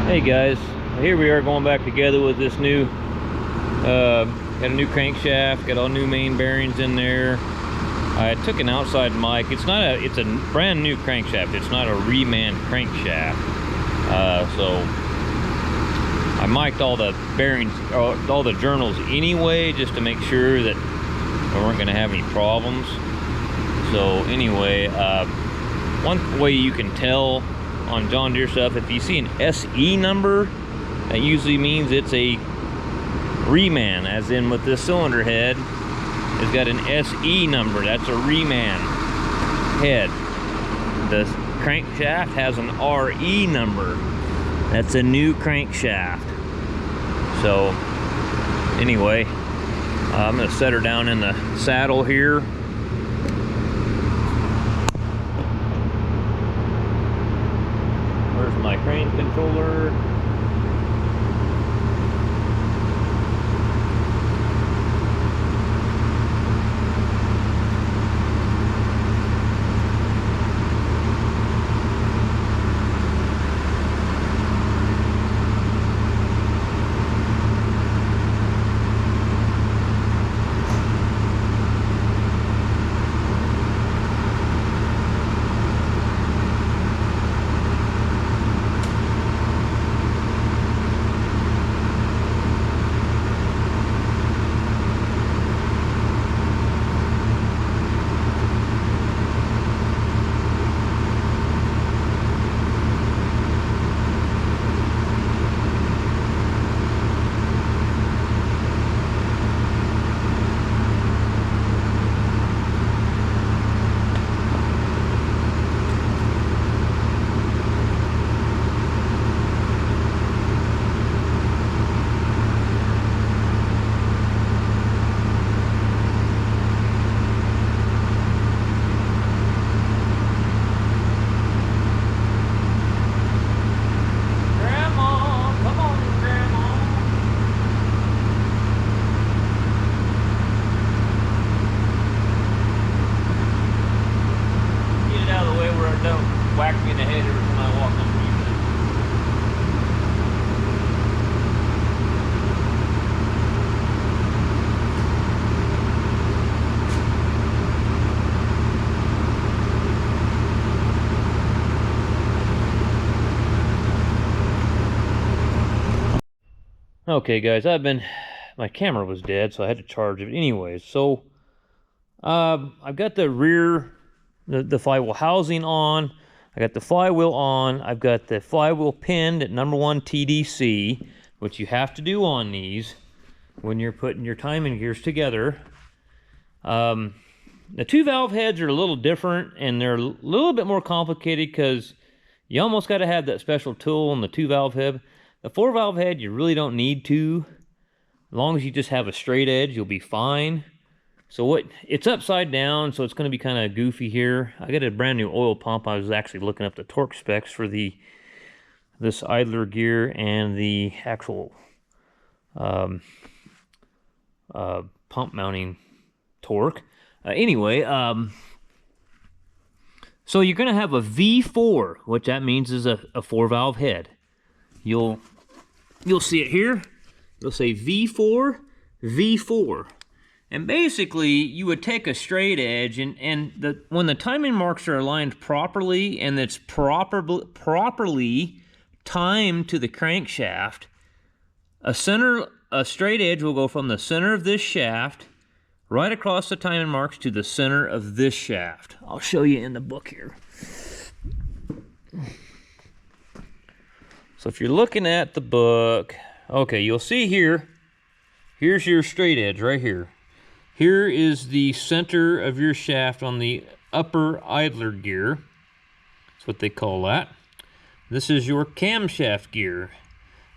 Hey guys, here we are going back together with this new got a new crankshaft, got all new main bearings in there. I took an outside mic. It's a brand new crankshaft. It's not a reman crankshaft. So I mic'd all the bearings, all the journals anyway, just to make sure that we weren't going to have any problems. So anyway, one way you can tell on John Deere stuff, if you see an SE number, that usually means it's a reman, as in with this cylinder head, it's got an SE number. That's a reman head. The crankshaft has an RE number. That's a new crankshaft. So anyway, I'm gonna set her down in the saddle here. Where's my crane controller? Whack me in the head every time I walk on. Okay guys, my camera was dead, so I had to charge it anyways. So I've got the rear, the flywheel housing on. I got the flywheel on. I've got the flywheel pinned at #1 TDC, which you have to do on these when you're putting your timing gears together. The two valve heads are a little different, and they're a little bit more complicated because you almost got to have that special tool on the two valve head. The four valve head, you really don't need to. As long as you just have a straight edge, you'll be fine. So it's upside down, so it's going to be kind of goofy here. I got a brand new oil pump. I was actually looking up the torque specs for this idler gear and the actual pump mounting torque. Anyway, so you're going to have a V4, which that means is a 4-valve head. You'll see it here. It'll say V4, V4. And basically, you would take a straight edge, and when the timing marks are aligned properly, and it's properly timed to the crankshaft, a straight edge will go from the center of this shaft right across the timing marks to the center of this shaft. I'll show you in the book here. So if you're looking at the book, okay, you'll see here, here's your straight edge right here. Here is the center of your shaft on the upper idler gear. That's what they call that. This is your camshaft gear. And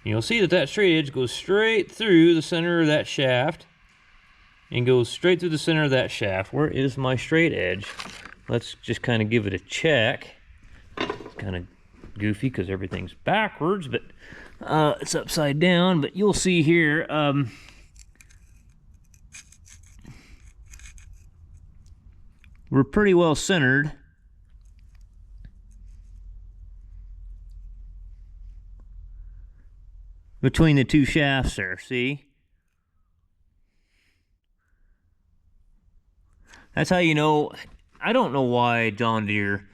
you'll see that straight edge goes straight through the center of that shaft and goes straight through the center of that shaft. Where is my straight edge? Let's just kind of give it a check. It's kind of goofy because everything's backwards, but it's upside down. But you'll see here, we're pretty well centered. between the two shafts there, see? That's how you know. I don't know why John Deere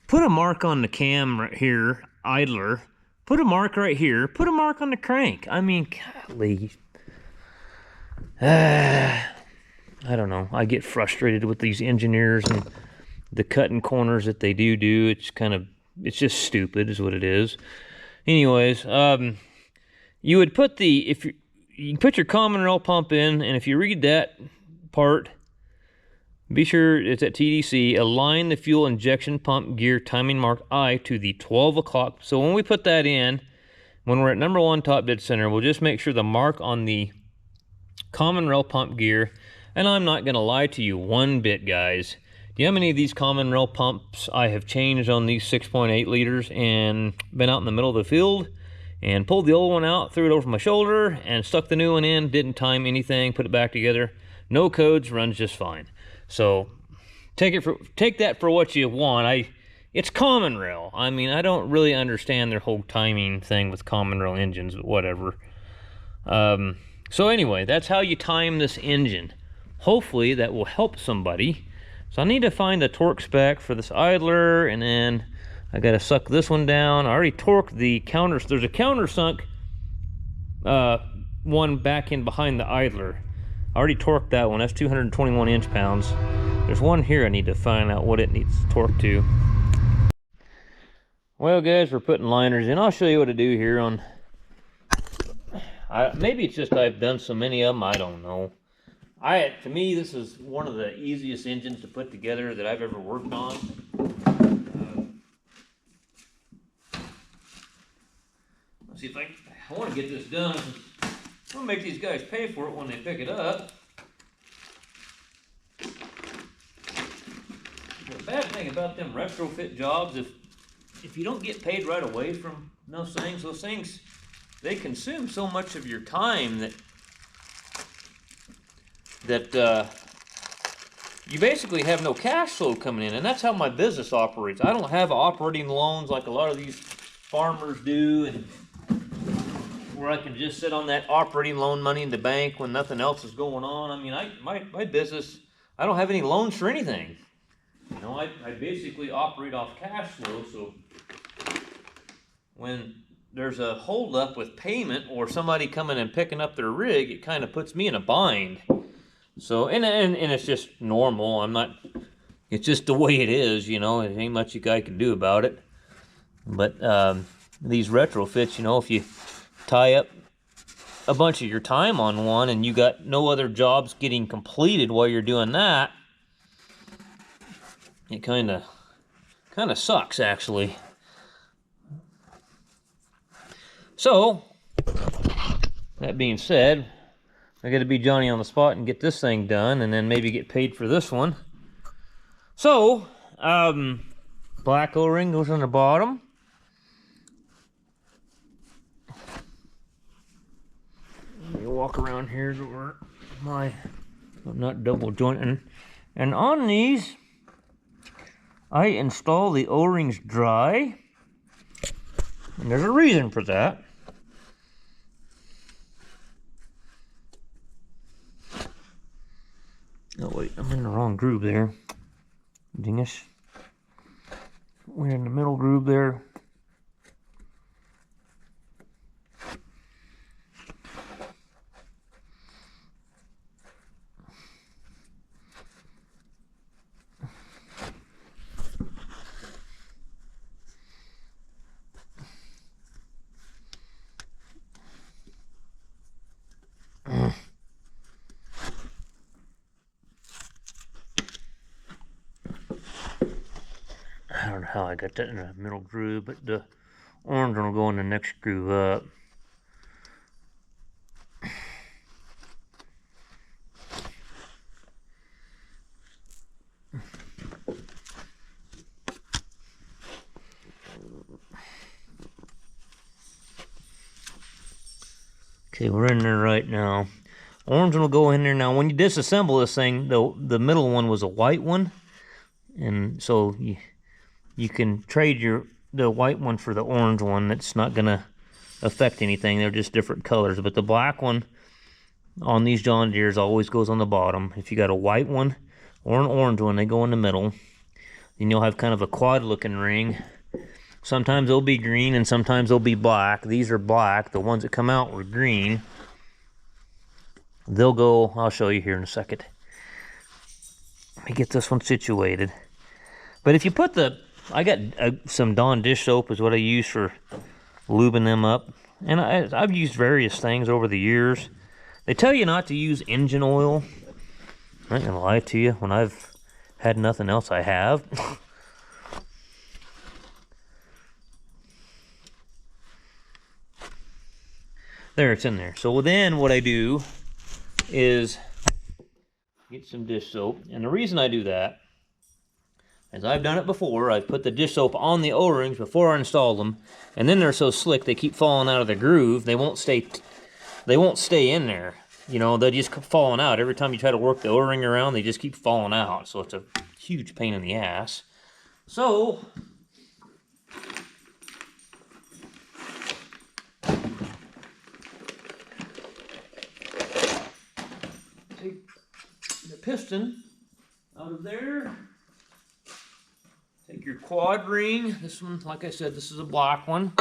put a mark on the cam right here, idler. Put a mark right here. Put a mark on the crank. I mean, golly. I don't know. I get frustrated with these engineers and the cutting corners that they do. It's just stupid is what it is. Anyways, you would put you put your common rail pump in, and if you read that part, be sure it's at TDC, align the fuel injection pump gear timing mark I to the 12 o'clock. So when we put that in, when we're at number 1 top dead center, we'll just make sure the mark on the common rail pump gear, and I'm not going to lie to you one bit, guys. Do you know how many of these common rail pumps I have changed on these 6.8 liters and been out in the middle of the field and pulled the old one out, threw it over my shoulder, and stuck the new one in, didn't time anything, put it back together. No codes, runs just fine. So take that for what you want. It's common rail. I mean, I don't really understand their whole timing thing with common rail engines, but whatever. So anyway, that's how you time this engine. Hopefully that will help somebody. So I need to find the torque spec for this idler, and then I got to suck this one down. I already torqued the counters. There's a countersunk one back in behind the idler. I already torqued that one. That's 221 inch-pounds. There's one here I need to find out what it needs torque to. Well, guys, we're putting liners in. I'll show you what to do here on... maybe it's just I've done so many of them, I don't know. To me, this is one of the easiest engines to put together that I've ever worked on. Let's see if I want to get this done. I'm gonna make these guys pay for it when they pick it up. The bad thing about them retrofit jobs, if you don't get paid right away from those things, they consume so much of your time that you basically have no cash flow coming in, and that's how my business operates. I don't have operating loans like a lot of these farmers do, and where I can just sit on that operating loan money in the bank when nothing else is going on. I mean, my business, I don't have any loans for anything. You know, I basically operate off cash flow, so when there's a holdup with payment or somebody coming and picking up their rig, it kind of puts me in a bind. So, and it's just normal. It's just the way it is, you know. There ain't much you guys can do about it. But these retrofits, you know, if you tie up a bunch of your time on one and you got no other jobs getting completed while you're doing that, it kind of sucks, actually. So, that being said, I got to be Johnny on the spot and get this thing done, and then maybe get paid for this one. So, black O-ring goes on the bottom. Let me walk around here to where I'm not double jointing. And on these, I install the O-rings dry, and there's a reason for that. Oh wait, I'm in the wrong groove there. Dingus. We're in the middle groove there. I don't know how I got that in the middle groove, but the orange one will go in the next groove up. Okay, we're in there right now. Orange one will go in there. Now, when you disassemble this thing, the middle one was a white one, and so you can trade your the white one for the orange one. That's not gonna affect anything. They're just different colors. But the black one on these John Deeres always goes on the bottom. If you got a white one or an orange one, they go in the middle. Then you'll have kind of a quad looking ring. Sometimes they'll be green and sometimes they'll be black. These are black. The ones that come out were green. They'll go, I'll show you here in a second. Let me get this one situated. But if you put I got some Dawn dish soap is what I use for lubing them up. And I've used various things over the years. They tell you not to use engine oil. I'm not gonna lie to you, when I've had nothing else, I have. There, it's in there. So then what I do is get some dish soap. And the reason I do that is I've done it before. I've put the dish soap on the O-rings before I install them, and then they're so slick they keep falling out of the groove. They won't stay in there. You know, they're just falling out. Every time you try to work the O-ring around, they just keep falling out. So it's a huge pain in the ass. So take the piston out of there. Take your quad ring. This one, like I said, this is a black one.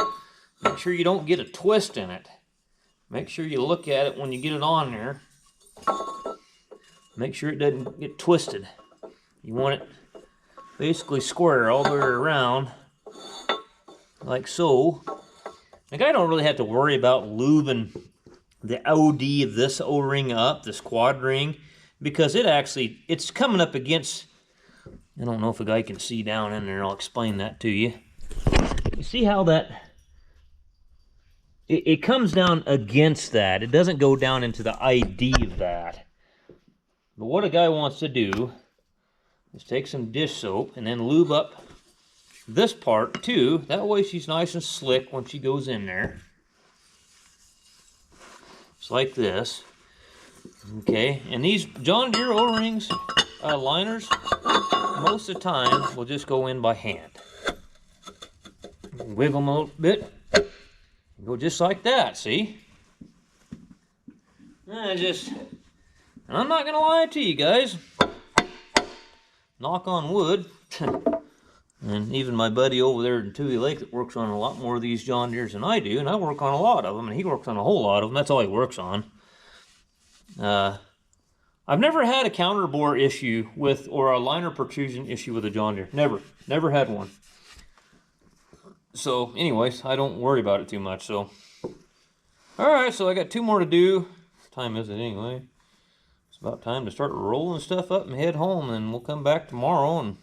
Make sure you don't get a twist in it. Make sure you look at it when you get it on there. Make sure it doesn't get twisted. You want it basically square all the way around, like so. Like, I don't really have to worry about lubing the OD of this O-ring up, this quad ring, because it's coming up against, I don't know if a guy can see down in there, I'll explain that to you. You see how that, it comes down against that. It doesn't go down into the ID of that. But what a guy wants to do is take some dish soap and then lube up this part too. That way she's nice and slick when she goes in there. It's like this. Okay, and these John Deere O-rings, liners, most of the time will just go in by hand. Wiggle them a little bit. Go just like that, see? And I'm not gonna lie to you guys. Knock on wood. And even my buddy over there in Toohey Lake that works on a lot more of these John Deeres than I do, and I work on a lot of them, and he works on a whole lot of them. That's all he works on. I've never had a counterbore issue with, or a liner protrusion issue with a John Deere. Never had one. So anyways, I don't worry about it too much. So alright, so I got 2 more to do. What time is it anyway? It's about time to start rolling stuff up and head home, and we'll come back tomorrow and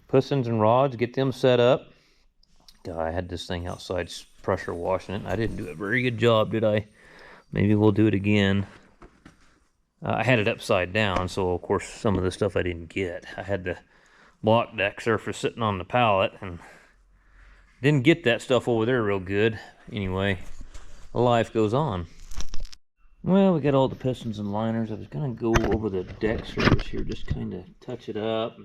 pistons and rods, get them set up. God, I had this thing outside pressure washing it. I didn't do a very good job, did I? Maybe we'll do it again. I had it upside down, so of course some of the stuff I didn't get. I had the block deck surface sitting on the pallet and didn't get that stuff over there real good. Anyway, life goes on. Well, we got all the pistons and liners. I was gonna go over the deck surface here, just kind of touch it up.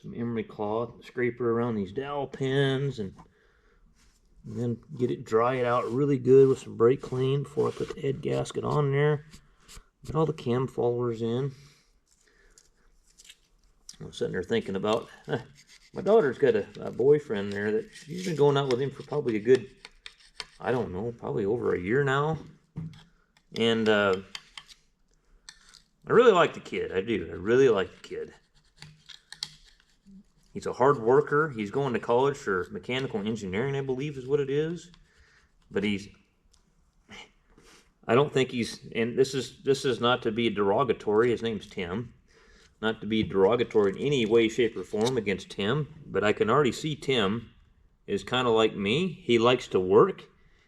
Some emery cloth, scraper around these dowel pins, and then dry it out really good with some brake clean before I put the head gasket on there. Get all the cam followers in. I'm sitting there thinking about, my daughter's got a boyfriend there that she's been going out with him for probably a good, I don't know, probably over a year now. And I really like the kid. I do. I really like the kid. He's a hard worker. He's going to college for mechanical engineering, I believe is what it is. But I don't think and this is not to be derogatory. His name's Tim. Not to be derogatory in any way, shape, or form against Tim, but I can already see Tim is kind of like me. He likes to work.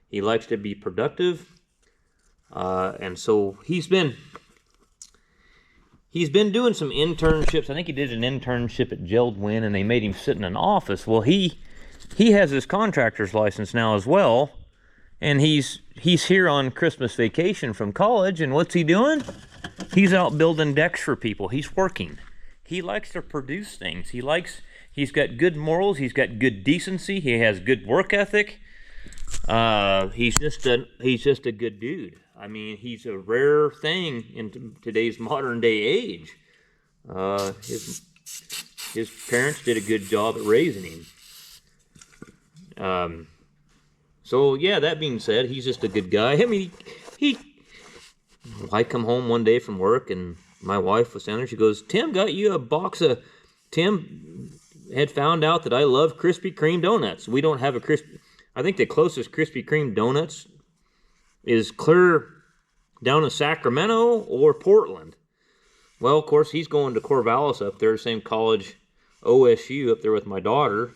He likes to be productive. And so he's been doing some internships. I think he did an internship at Geldwin, and they made him sit in an office. Well, he has his contractor's license now as well, and he's here on Christmas vacation from college, and what's he doing? He's out building decks for people. He's working. he likes to produce things. He's got good morals, he's got good decency, he has good work ethic. He's just a good dude. I mean, he's a rare thing in today's modern day age. His parents did a good job at raising him. So yeah, that being said, he's just a good guy. I mean, I come home one day from work and my wife was down there. She goes, Tim had found out that I love Krispy Kreme donuts. We don't have I think the closest Krispy Kreme donuts is clear down in Sacramento or Portland. Well, of course, he's going to Corvallis up there, same college, OSU, up there with my daughter.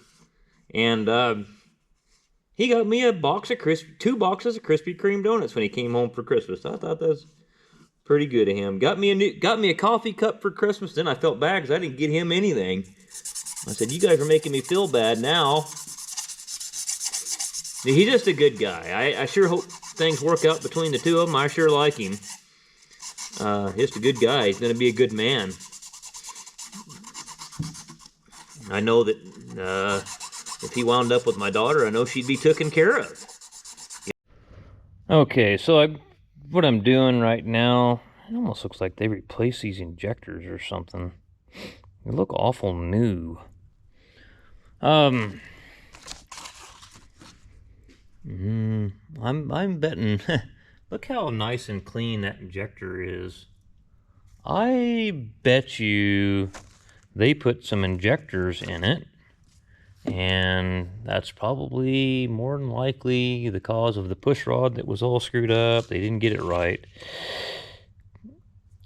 And he got me two boxes of Krispy Kreme donuts when he came home for Christmas. I thought that was pretty good of him. Got me a coffee cup for Christmas. Then I felt bad because I didn't get him anything. I said, you guys are making me feel bad now. He's just a good guy. I sure hope things work out between the two of them. I sure like him. Just a good guy. He's going to be a good man. I know that if he wound up with my daughter, I know she'd be taken care of. Okay, so what I'm doing right now, it almost looks like they replaced these injectors or something. They look awful new. I'm betting. Look how nice and clean that injector is. I bet you they put some injectors in it, and that's probably more than likely the cause of the push rod that was all screwed up. They didn't get it right.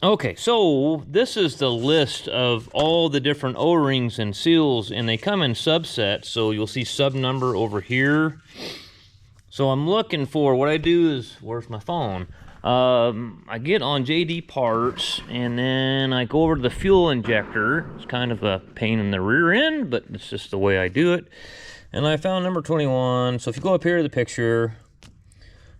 Okay, so this is the list of all the different O-rings and seals, and they come in subsets, so you'll see sub number over here. So I'm looking for, what I do is, where's my phone? I get on JD Parts, and then I go over to the fuel injector. It's kind of a pain in the rear end, but it's just the way I do it. And I found number 21. So if you go up here to the picture,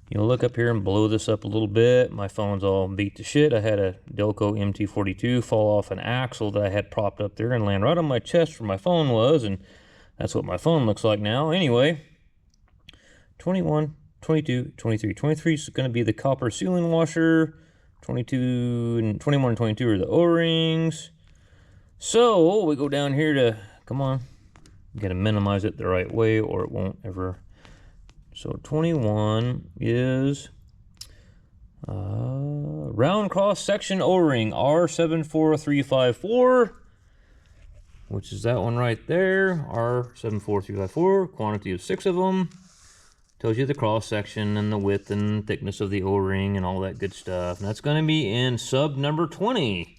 you'll look up here and blow this up a little bit. My phone's all beat to shit. I had a Delco MT42 fall off an axle that I had propped up there and land right on my chest where my phone was, and that's what my phone looks like now. Anyway, 21, 22, 23. 23 is going to be the copper sealing washer. 22 and 21 and 22 are the O-rings. So we go down here to, come on, got to minimize it the right way or it won't ever. So 21 is round cross section O-ring R74354, which is that one right there, R74354, quantity of 6 of them. Tells you the cross section and the width and thickness of the O-ring and all that good stuff. And that's going to be in sub number 20.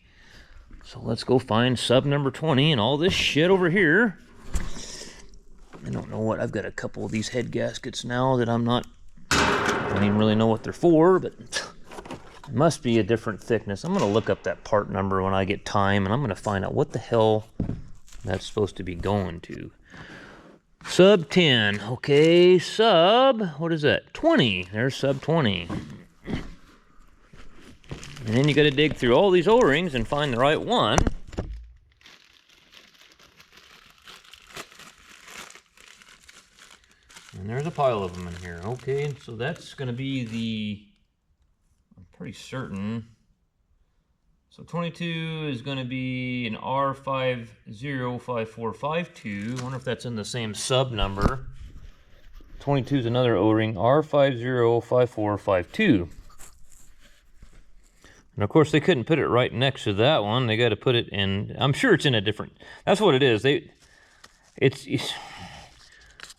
So let's go find sub number 20 and all this shit over here. I don't know what, I've got a couple of these head gaskets now that I don't even really know what they're for, but it must be a different thickness. I'm going to look up that part number when I get time, and I'm going to find out what the hell that's supposed to be going to. Sub 10, okay, sub, what is that, 20, there's sub 20. And then you got to dig through all these O-rings and find the right one. And there's a pile of them in here. Okay, so that's going to be the, I'm pretty certain. So 22 is going to be an R505452. I wonder if that's in the same sub number. 22 is another O-ring, R505452. And of course they couldn't put it right next to that one. They got to put it in, I'm sure it's in a different, that's what it is.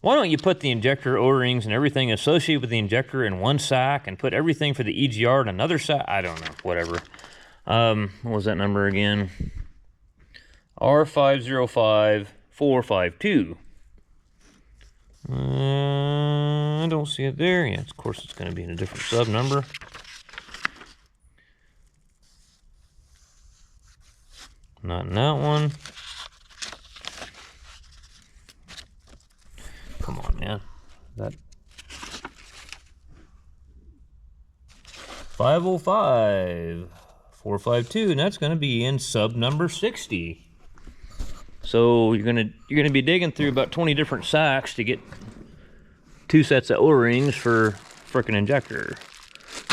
Why don't you put the injector O-rings and everything associated with the injector in one sack and put everything for the EGR in another sack? I don't know, whatever. What was that number again? R505452. I don't see it there. Yeah, of course it's going to be in a different sub number. Not in that one. Come on, man. That 505 452, and that's going to be in sub number 60. So you're gonna be digging through about 20 different sacks to get 2 sets of O-rings for frickin' injector.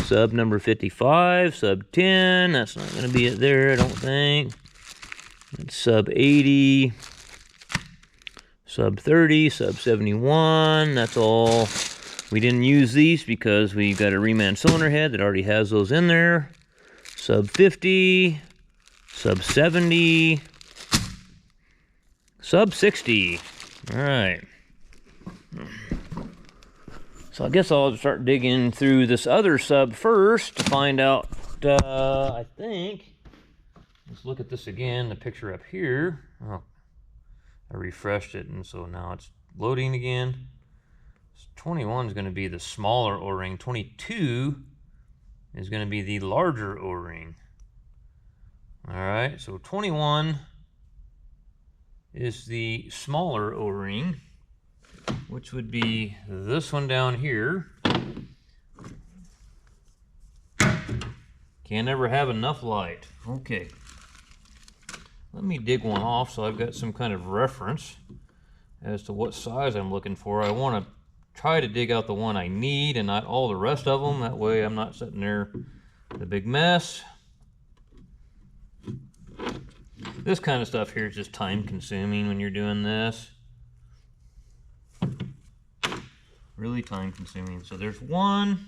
Sub number 55, sub 10, that's not gonna be it there, I don't think. It's sub 80, sub 30, sub 71, that's all. We didn't use these because we got a reman cylinder head that already has those in there. Sub 50, sub 70, sub 60. All right. So I guess I'll start digging through this other sub first to find out, I think, let's look at this again, the picture up here. Oh, I refreshed it, and so now it's loading again. 21 is going to be the smaller O-ring. 22 is going to be the larger O-ring. All right, so 21 is the smaller O-ring, which would be this one down here. Can't ever have enough light. Okay. Let me dig one off so I've got some kind of reference as to what size I'm looking for. I want to try to dig out the one I need and not all the rest of them. That way I'm not sitting there with a big mess. This kind of stuff here is just time consuming when you're doing this. Really time consuming. So there's one.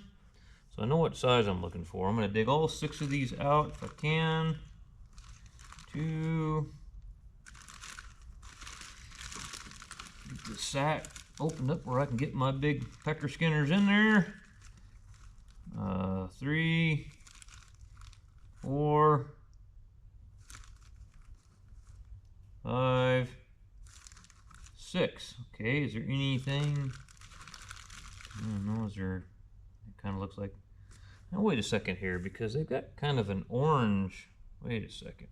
So I know what size I'm looking for. I'm going to dig all 6 of these out if I can. 2. Get the sack opened up where I can get my big Paccar skinners in there. 3, 4, 5, 6. Okay, is there anything? I don't know, is there, it kind of looks like, now wait a second here, because they've got kind of an orange, wait a second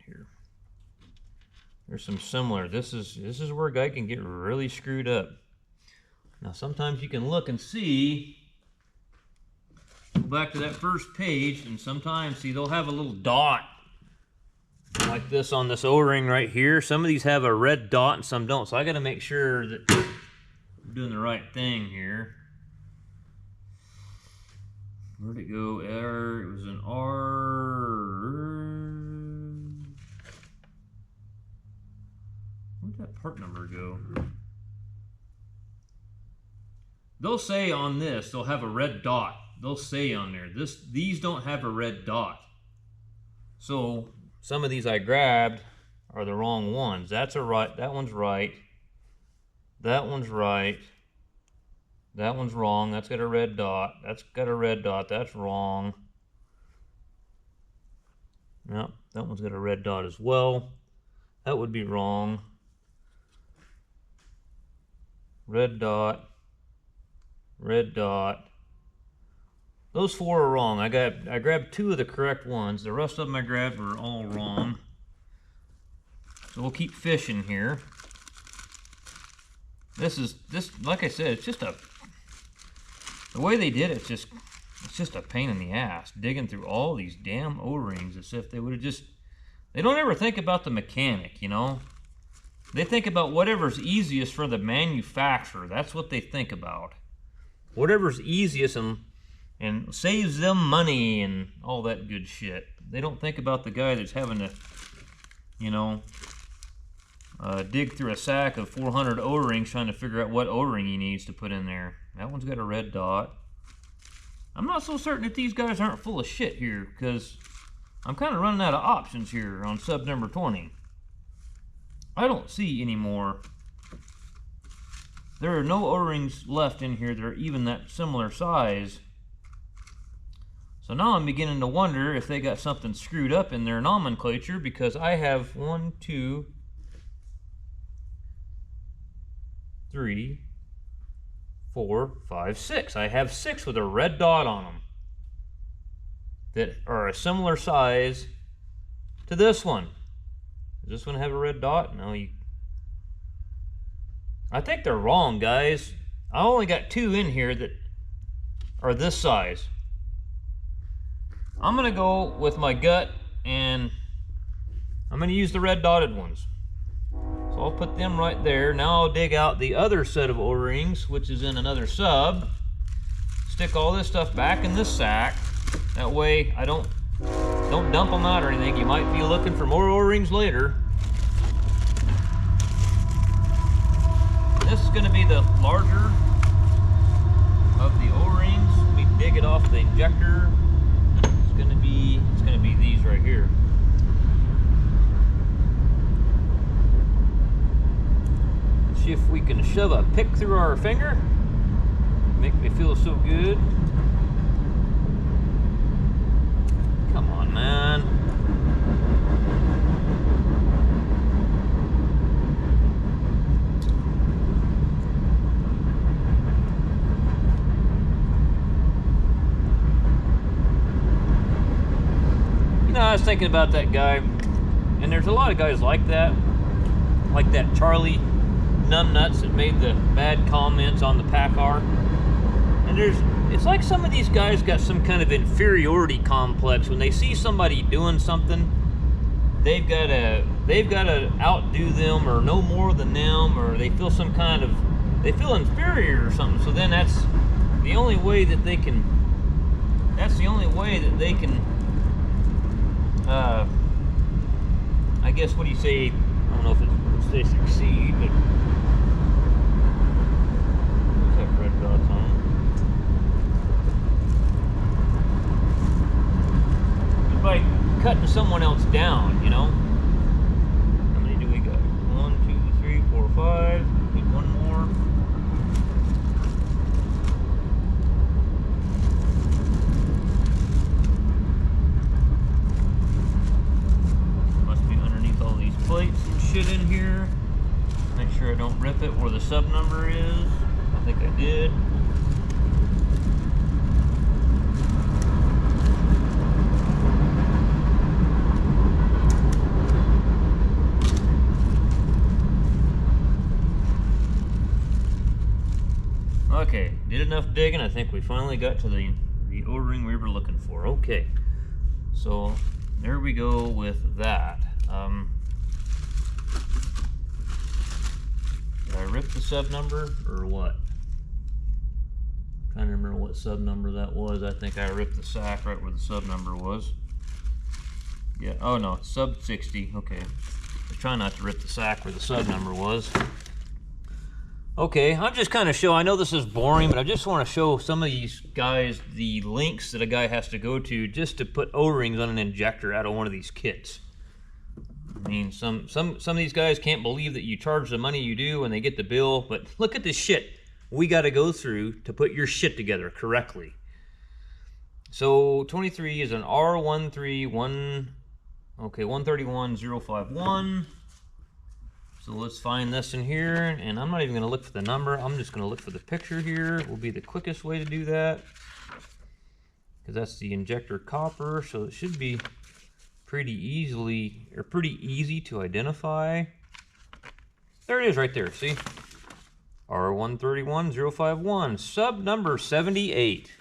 here. There's some similar, this is where a guy can get really screwed up. Now sometimes you can look and see, go back to that first page, and sometimes, see, they'll have a little dot like this on this O-ring right here. Some of these have a red dot and some don't, so I got to make sure that I'm doing the right thing here. Where'd it go? It was an R. Where'd that part number go? They'll say on this, they'll have a red dot. They'll say on there, these don't have a red dot. So some of these I grabbed are the wrong ones. That's right, that one's right. That one's right. That one's wrong. That's got a red dot. That's got a red dot. That's wrong. Yep, that one's got a red dot as well. That would be wrong. Red dot. Red dot. Those 4 are wrong. I grabbed 2 of the correct ones. The rest of them I grabbed were all wrong. So we'll keep fishing here. This, like I said, it's just the way they did it, it's just a pain in the ass, digging through all these damn O-rings as if they would have just, they don't ever think about the mechanic, you know? They think about whatever's easiest for the manufacturer. That's what they think about. Whatever's easiest and saves them money and all that good shit. They don't think about the guy that's having to, you know, dig through a sack of 400 O-rings trying to figure out what O-ring he needs to put in there. That one's got a red dot. I'm not so certain that these guys aren't full of shit here, because I'm kind of running out of options here on sub number 20. I don't see any more. There are no O-rings left in here that are even that similar size. So now I'm beginning to wonder if they got something screwed up in their nomenclature, because I have 1, 2, 3, 4, 5, 6. I have 6 with a red dot on them that are a similar size to this one. Does this one have a red dot? No, I think they're wrong, guys. I only got 2 in here that are this size. I'm gonna go with my gut, and I'm gonna use the red dotted ones. So I'll put them right there. Now I'll dig out the other set of O-rings, which is in another sub. Stick all this stuff back in this sack. That way I don't dump them out or anything. You might be looking for more O-rings later. This is gonna be the larger of the O-rings. Let me dig it off the injector. It's gonna be these right here. See if we can shove a pick through our finger. Make me feel so good. Come on, man. You know, I was thinking about that guy, and there's a lot of guys like that Charlie numbnuts that made the bad comments on the Paccar. And it's like some of these guys got some kind of inferiority complex. When they see somebody doing something, they've got to outdo them or know more than them, or they feel they feel inferior or something. So then that's the only way that they can I guess, what do you say, I don't know if they succeed, but let's have red dots on them. It's like cutting someone else down, you know? How many do we got? 1, 2, 3, 4, 5. Need one more. Must be underneath all these plates and shit in here. Make sure I don't rip it where the sub number is. I think I did. Okay, did enough digging. I think we finally got to the O-ring we were looking for. Okay, so there we go with that. Did I rip the sub number or what? I'm trying to remember what sub number that was. I think I ripped the sack right where the sub number was. Yeah, oh no, sub 60. Okay, I try not to rip the sack where the sub number was. Okay, I'm just kind of I know this is boring, but I just want to show some of these guys the links that a guy has to go to just to put O-rings on an injector out of one of these kits. I mean, some of these guys can't believe that you charge the money you do when they get the bill, but look at this shit we got to go through to put your shit together correctly. So 23 is an R131051. So let's find this in here, and I'm not even going to look for the number. I'm just going to look for the picture here. Will be the quickest way to do that, because that's the injector copper. So it should be pretty easy to identify. There it is, right there. See, R131051, sub number 78.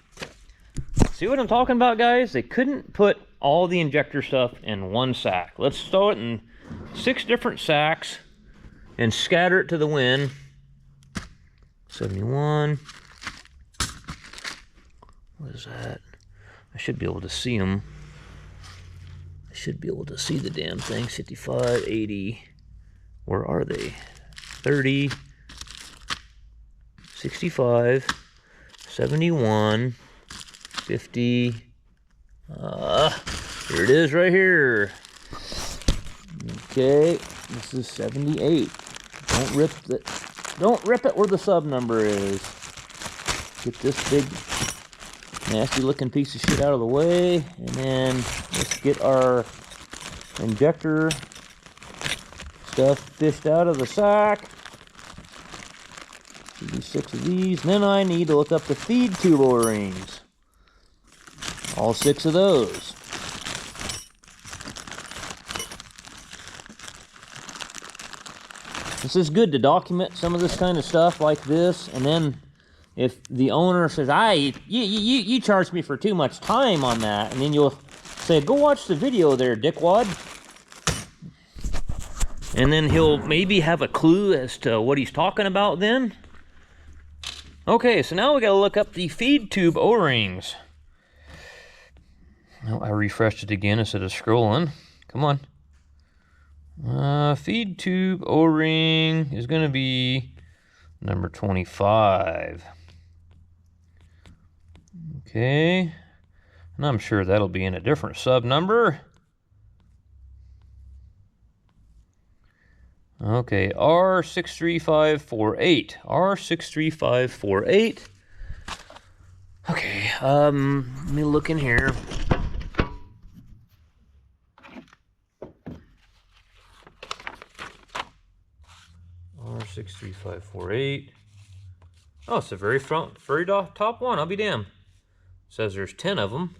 See what I'm talking about, guys? They couldn't put all the injector stuff in one sack. Let's throw it in 6 different sacks and scatter it to the wind. 71. What is that? I should be able to see them. I should be able to see the damn thing. 55, 80. Where are they? 30, 65, 71, 50. Here it is right here. Okay, this is 78. Don't rip it where the sub number is. Get this big nasty looking piece of shit out of the way, and then let's get our injector stuff fished out of the sack. Should be 6 of these. And then I need to look up the feed tube O-rings. All 6 of those. This is good to document some of this kind of stuff like this, and then if the owner says, you charged me for too much time on that, and then you'll say, go watch the video there, dickwad. And then he'll maybe have a clue as to what he's talking about then. Okay, so now we gotta look up the feed tube O-rings. Oh, I refreshed it again instead of scrolling. Come on. Feed tube O-ring is gonna be number 25. Okay, and I'm sure that'll be in a different sub number. Okay, R63548. R63548. Okay, let me look in here. R63548. Oh, it's the very top one. I'll be damned. It says there's 10 of them.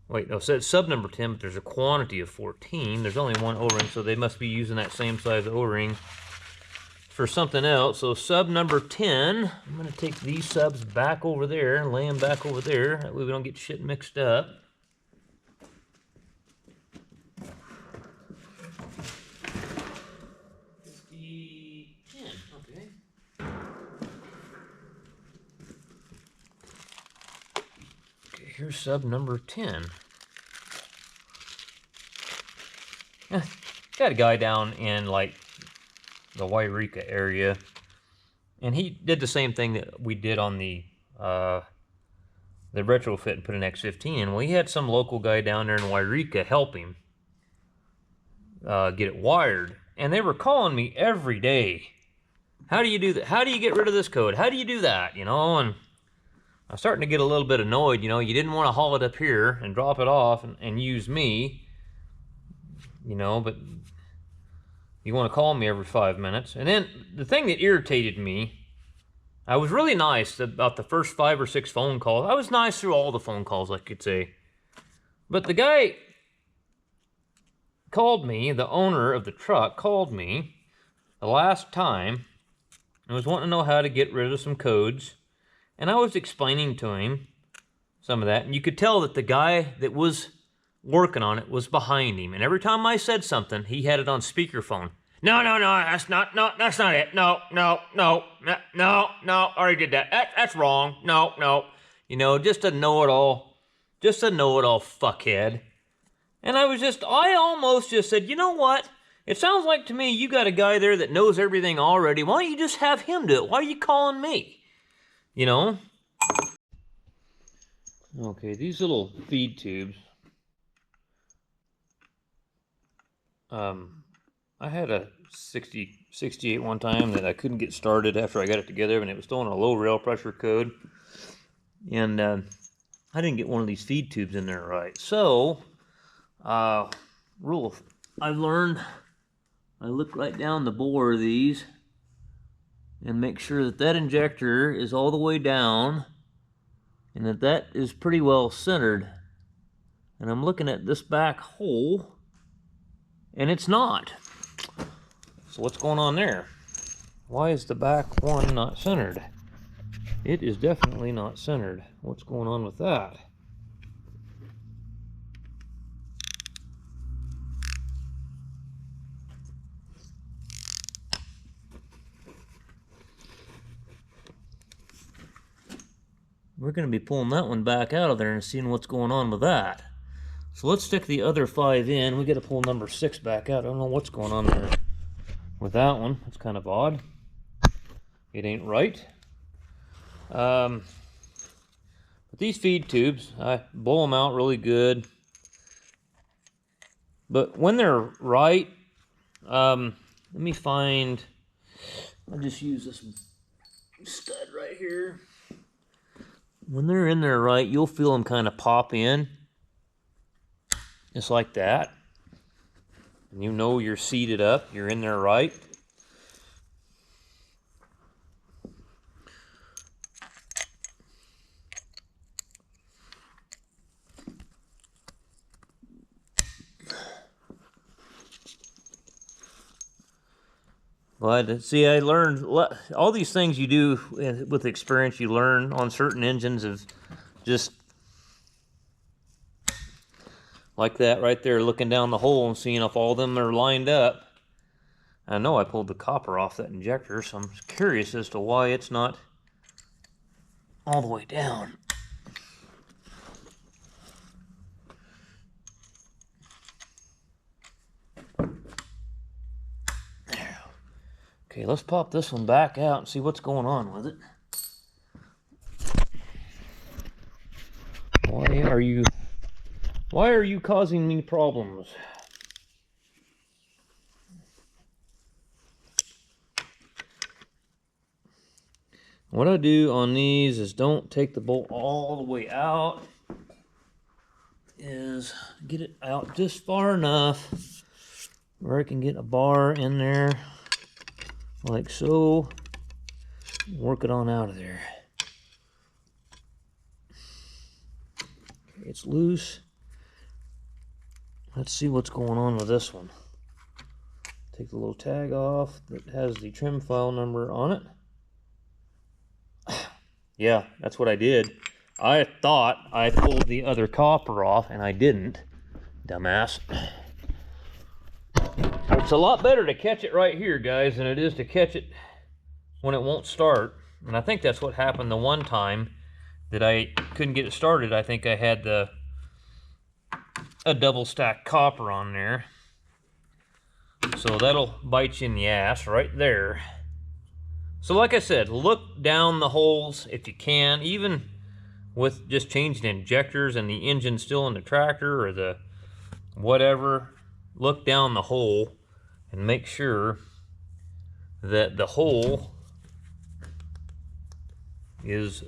Wait, no, it says sub number 10, but there's a quantity of 14. There's only one O-ring, so they must be using that same size O-ring for something else. So sub number 10, I'm going to take these subs back over there and lay them back over there. That way we don't get shit mixed up. Here's sub number 10. Got a guy down in like the Wairika area, and he did the same thing that we did on the retrofit and put an X15 in. Well, he had some local guy down there in Wairika help him get it wired, and they were calling me every day. How do you do that? How do you get rid of this code? How do you do that? You know, and I was starting to get a little bit annoyed. You know, you didn't want to haul it up here and drop it off and use me, you know, but you want to call me every 5 minutes. And then the thing that irritated me, I was really nice about the first 5 or 6 phone calls. I was nice through all the phone calls, I could say. But the guy called me, the owner of the truck called me the last time and was wanting to know how to get rid of some codes. And I was explaining to him some of that, and you could tell that the guy that was working on it was behind him. And every time I said something, he had it on speakerphone. No, that's not it. No, already did that. That's wrong. No. You know, just a know-it-all fuckhead. And I almost just said, you know what? It sounds like to me you got a guy there that knows everything already. Why don't you just have him do it? Why are you calling me? You know? Okay, these little feed tubes. I had a 68 one time that I couldn't get started after I got it together, and it was still in a low rail pressure code. And I didn't get one of these feed tubes in there right. So, rule I learned, I look right down the bore of these and make sure that injector is all the way down and that is pretty well centered. And I'm looking at this back hole and it's not. So what's going on there? Why is the back one not centered? It is definitely not centered. What's going on with that? We're going to be pulling that one back out of there and seeing what's going on with that. So let's stick the other 5 in. We got to pull number 6 back out. I don't know what's going on there with that one. It's kind of odd. It ain't right. But these feed tubes, I blow them out really good. But when they're right, let me find, I'll just use this stud right here. When they're in there right, you'll feel them kind of pop in. Just like that. And you know you're seated up, you're in there right. But see, I learned all these things you do with experience. You learn on certain engines of just like that right there, looking down the hole and seeing if all of them are lined up. I know I pulled the copper off that injector, so I'm curious as to why it's not all the way down. There. Okay, let's pop this one back out and see what's going on with it. Why are you causing me problems? What I do on these is don't take the bolt all the way out, is get it out just far enough where I can get a bar in there like so, work it on out of there. Okay, it's loose. Let's see what's going on with this one. Take the little tag off that has the trim file number on it. Yeah, that's what I did. I thought I pulled the other copper off, and I didn't. Dumbass. It's a lot better to catch it right here, guys, than it is to catch it when it won't start. And I think that's what happened the one time that I couldn't get it started. I think I had a double stack copper on there. So that'll bite you in the ass right there. So like I said, look down the holes if you can, even with just changing injectors and the engine still in the tractor or the whatever. Look down the hole and make sure that the hole is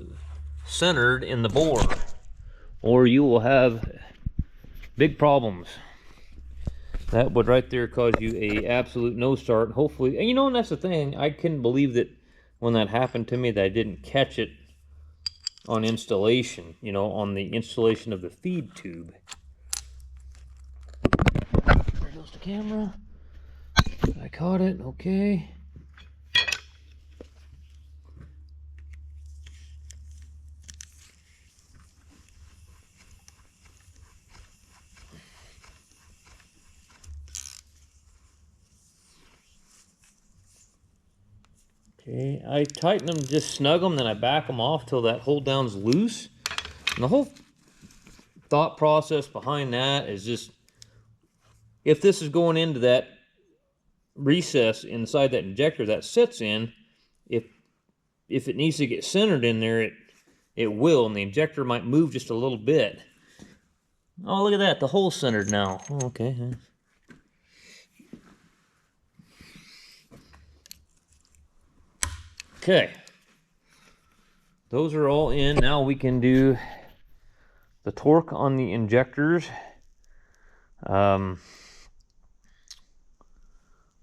centered in the bore, or you will have big problems. That would right there cause you a absolute no start. Hopefully, and you know, and that's the thing, I couldn't believe that when that happened to me that I didn't catch it on installation, you know, on the installation of the feed tube. There goes the camera. I caught it, okay. Okay, I tighten them, just snug them, then I back them off till that hold down's loose. And the whole thought process behind that is just, if this is going into that recess inside that injector that sits in, if it needs to get centered in there, it will, and the injector might move just a little bit. Oh, look at that, the hole's centered now. Oh, okay. Okay, those are all in. Now we can do the torque on the injectors.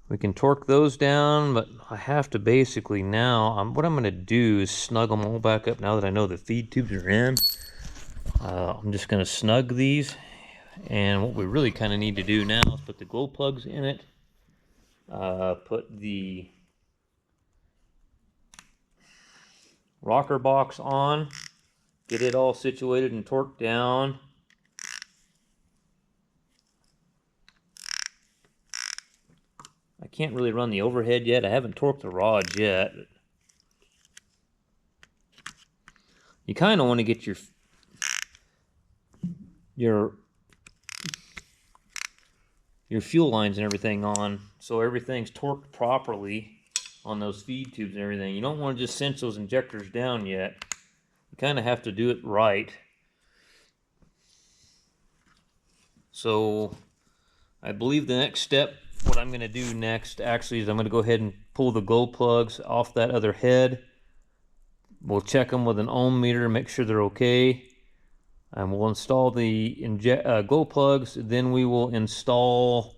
We can torque those down, but I have to basically now, what I'm going to do is snug them all back up now that I know the feed tubes are in. I'm just going to snug these, and what we really kind of need to do now is put the glow plugs in it, put the rocker box on, get it all situated and torqued down. I can't really run the overhead yet. I haven't torqued the rods yet. You kind of want to get your fuel lines and everything on so everything's torqued properly on those feed tubes and everything. You don't want to just cinch those injectors down yet. You kind of have to do it right. So I believe the next step, what I'm going to do next actually, is I'm going to go ahead and pull the glow plugs off that other head. We'll check them with an ohm meter, make sure they're okay. And we'll install the glow plugs. Then we will install,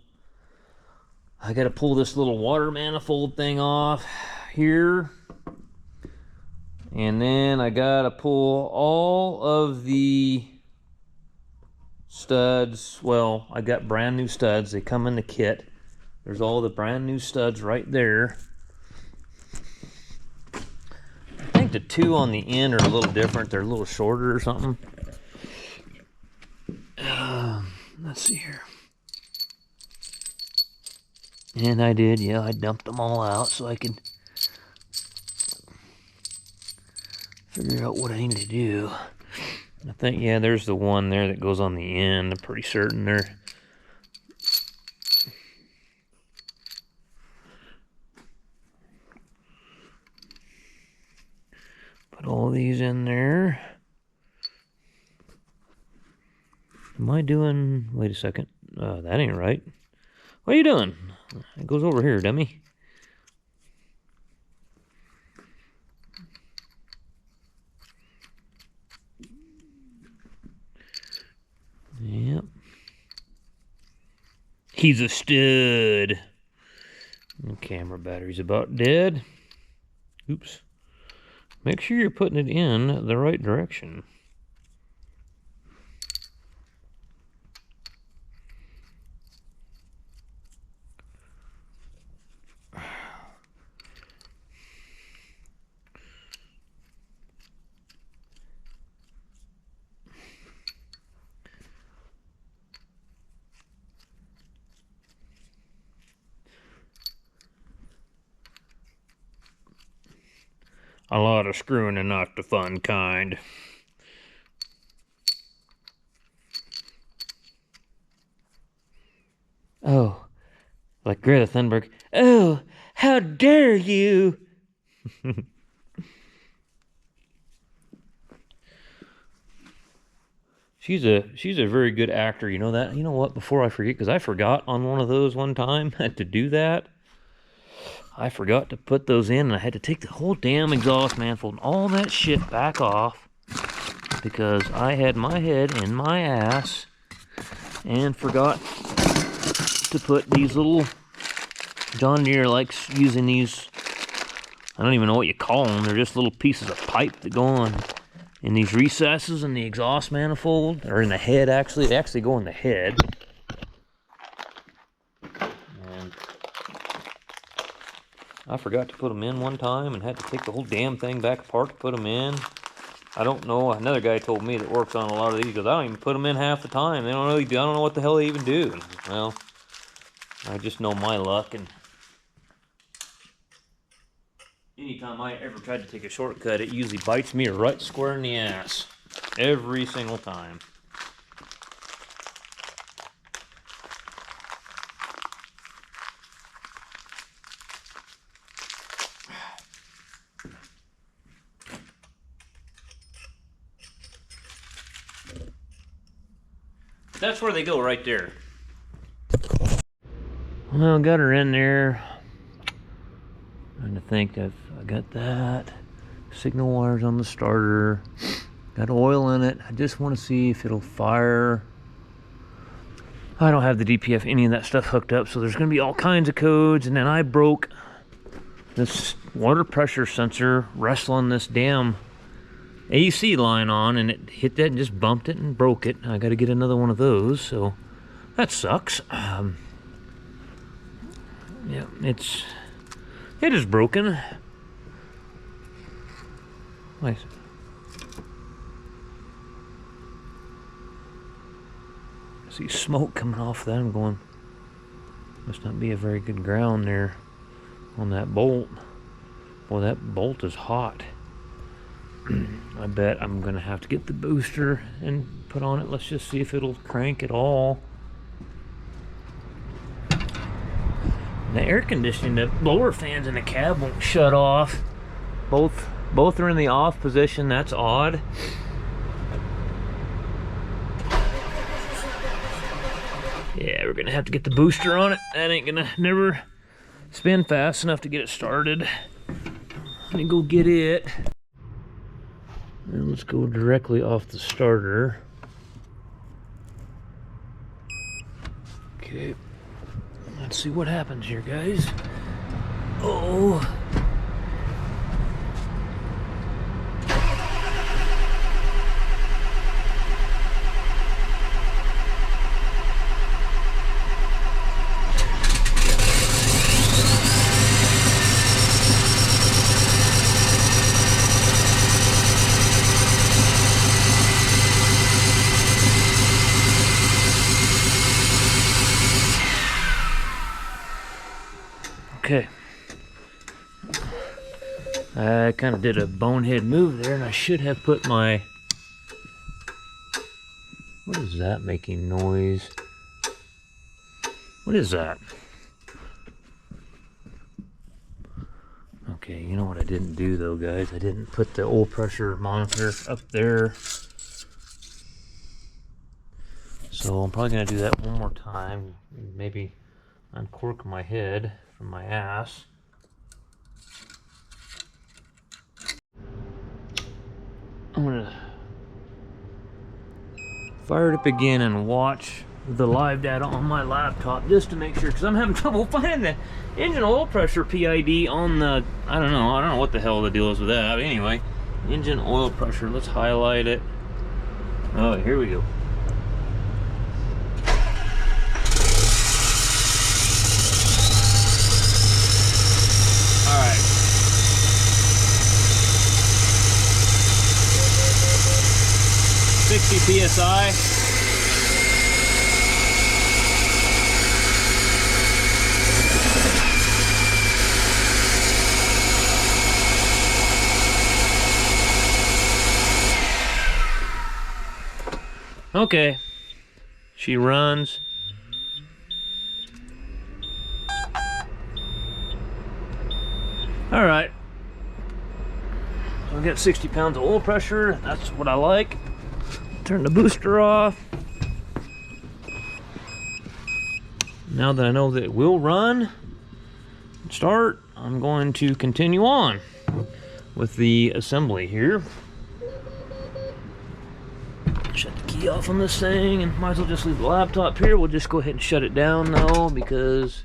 I got to pull this little water manifold thing off here. And then I got to pull all of the studs. Well, I got brand new studs. They come in the kit. There's all the brand new studs right there. I think the two on the end are a little different. They're a little shorter or something. Let's see here. And I did, yeah, I dumped them all out so I could figure out what I need to do. I think, yeah, there's the one there that goes on the end. I'm pretty certain there. Put all these in there. Am I doing, wait a second. That ain't right. What are you doing? It goes over here, dummy. Yep. He's a stud. The camera battery's about dead. Oops. Make sure you're putting it in the right direction. A lot of screwing and not the fun kind. Oh, like Greta Thunberg. Oh, how dare you! She's a very good actor, you know that? You know what, before I forget, because I forgot on one of those one time to do that. I forgot to put those in, and I had to take the whole damn exhaust manifold and all that shit back off because I had my head in my ass and forgot to put these little, John Deere likes using these, I don't even know what you call them, they're just little pieces of pipe that go on in these recesses in the exhaust manifold, or in the head actually. They actually go in the head. And I forgot to put them in one time and had to take the whole damn thing back apart to put them in. I don't know. Another guy told me that works on a lot of these, because I don't even put them in half the time. They don't really do. I don't know what the hell they even do. Well, I just know my luck, and anytime I ever tried to take a shortcut, it usually bites me right square in the ass. Every single time. That's where they go, right there. Well, got her in there. Trying to think, I got that. Signal wires on the starter. Got oil in it. I just want to see if it'll fire. I don't have the DPF, any of that stuff hooked up, so there's going to be all kinds of codes. And then I broke this water pressure sensor wrestling this damn AC line on, and it hit that and just bumped it and broke it. I got to get another one of those, so that sucks. Yeah, it is broken. Nice. I see smoke coming off that. I'm going, must not be a very good ground there on that bolt. Boy, that bolt is hot. I bet I'm gonna have to get the booster and put on it. Let's just see if it'll crank at all. The air conditioning, the blower fans in the cab won't shut off. Both are in the off position. That's odd. Yeah, we're gonna have to get the booster on it. That ain't gonna never spin fast enough to get it started. Let me go get it. And let's go directly off the starter. Okay. Let's see what happens here, guys. Oh. Okay. I kind of did a bonehead move there, and I should have put my... What is that making noise? What is that? Okay, you know what I didn't do though, guys? I didn't put the oil pressure monitor up there. So I'm probably gonna do that one more time. Maybe uncork my head from my ass. I'm gonna fire it up again and watch the live data on my laptop just to make sure, because I'm having trouble finding the engine oil pressure PID on the, I don't know what the hell the deal is with that. But anyway, engine oil pressure, let's highlight it. Oh, here we go. All right. PSI. Okay, she runs. All right, so we got 60 pounds of oil pressure. That's what I like. Turn the booster off. Now that I know that it will run, start, I'm going to continue on with the assembly here. Shut the key off on this thing, and might as well just leave the laptop here. We'll just go ahead and shut it down though, because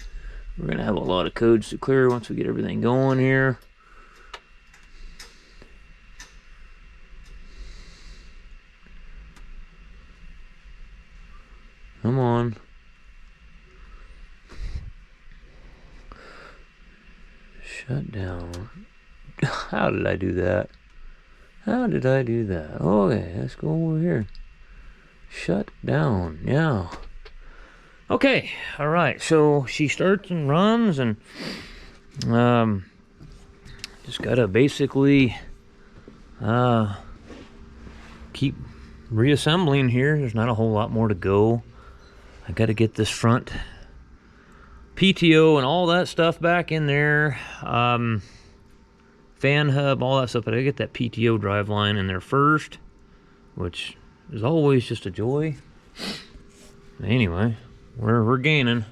we're gonna have a lot of codes to clear once we get everything going here. Come on. Shut down. How did I do that? How did I do that? Okay, let's go over here. Shut down. Yeah. Okay. All right. So she starts and runs, and just gotta basically keep reassembling here. There's not a whole lot more to go. I got to get this front PTO and all that stuff back in there. Fan hub, all that stuff, but I get that PTO drive line in there first, which is always just a joy. Anyway, we're gaining.